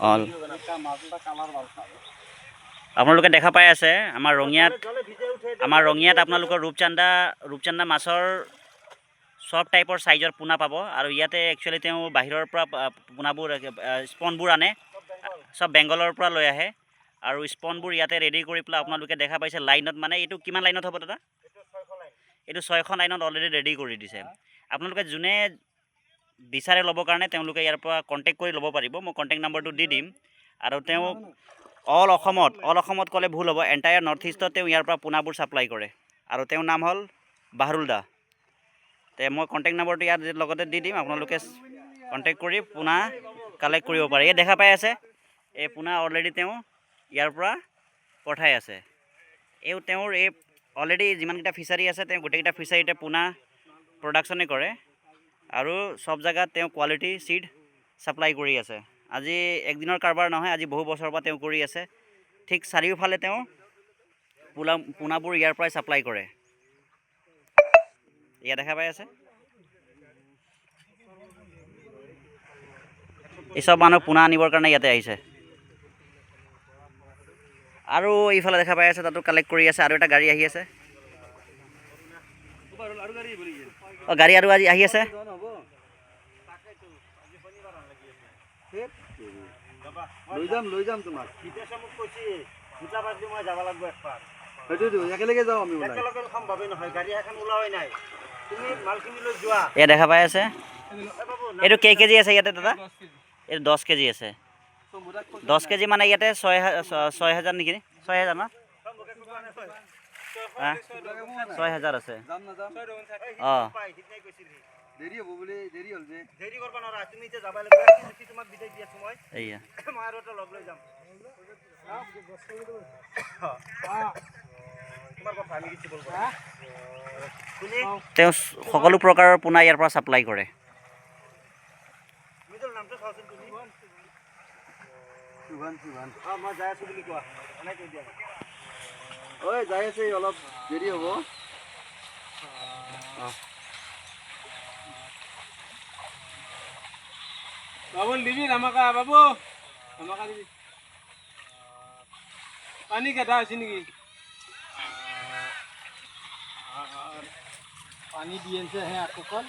অঁ আপোনালোকে দেখা পাই আছে আমাৰ ৰঙিয়াত আপোনালোকৰ ৰূপচান্দা মাছৰ সব টাইপৰ সাইজৰ পোনা পাব আৰু ইয়াতে একচুয়ালি তেওঁ বাহিৰৰ পৰা পোনাবোৰ স্পনবোৰ আনে সব বেংগলৰ পৰা লৈ আহে আৰু স্পনবোৰ ইয়াতে ৰেডি কৰি পেলাই আপোনালোকে দেখা পাইছে লাইনত মানে এইটো কিমান লাইনত হ'ব দাদা এইটো 6খন লাইনত অলৰেডি ৰেডি কৰি দিছে আপোনালোকে যোনে বিচাৰে ল'বৰ কাৰণে তেওঁলোকে ইয়াৰ পৰা কণ্টেক্ট কৰি ল'ব পাৰিব মই কণ্টেক্ট নম্বৰটো দি দিম আৰু তেওঁ অল অসমত ক'লে ভুল হ'ব এণ্টায়াৰ নৰ্থ ইষ্টত তেওঁ ইয়াৰ পৰা পোনাবোৰ ছাপ্লাই কৰে আৰু তেওঁৰ নাম হ'ল বাহৰুল দা তে মই কণ্টেক্ট নম্বৰটো ইয়াৰ লগতে দি দিম আপোনালোকে কণ্টেক্ট কৰি পোনা কালেক্ট কৰিব পাৰে এই দেখা পাই আছে এই পোনা অলৰেডি তেওঁ ইয়াৰ পৰা পঠাই আছে তেওঁৰ এই অলৰেডি যিমানকেইটা ফিচাৰী আছে তেওঁ গোটেইকেইটা ফিচাৰীতে পোনা প্ৰডাকশ্যনে কৰে আৰু সব জায়গাত তেওঁ কোৱালিটি সিড সাপ্লাই কৰি আছে আজি একদিনৰ কাৰবাৰ নহয় আজি বহু বছৰৰ পৰা তেওঁ কৰি আছে ঠিক চাৰিওফালে তেওঁ পোনাবোৰ ইয়াৰ পৰাই সাপ্লাই কৰে ইয়া দেখা পাই আছে এই সব মানুহ পোনা আনিবৰ কাৰণে ইয়াতে আহিছে আৰু এইফালে দেখা পাই আছে তাতো কালেক্ট কৰি আছে আৰু এটা গাড়ী আহি আছে গাড়ী আৰু আজি আহি আছে লৈ যাম তোমাক দুটা বাজি মই যাব লাগিব একবাৰ সেইটো একেলগে যাওঁ আমি একেলগে সম্ভৱেই নহয় গাড়ী এখন ওলোৱাই নাই তুমি মালখিনি লৈ যোৱা এয়া দেখা পাই আছে এইটো কেজি আছে ইয়াতে দাদা এইটো 10 কেজি আছে 10 কেজি মানে ইয়াতে 6000 নেকি 6000 না 6000 আছে অঁ দেৰি হ'ব বুলি দেৰি হ'ল যে দেৰি কৰিব নোৱাৰা তুমি এতিয়া যাব লাগিব তোমাক বিদায় দি আছো মই এইয়া মই আৰু এটা লগ লৈ যাম তেওঁ সকলো প্ৰকাৰৰ পোনা ইয়াৰ পৰা ছাপ্লাই কৰে মই যাই আছো বুলি কোৱা ঐ যাই আছে অলপ দেৰি হ'ব বাবু দিবি আমাকা বাবু আমাকা দিবি পানী কেটা আছে নেকি পানী দি আছে হে আকৌখন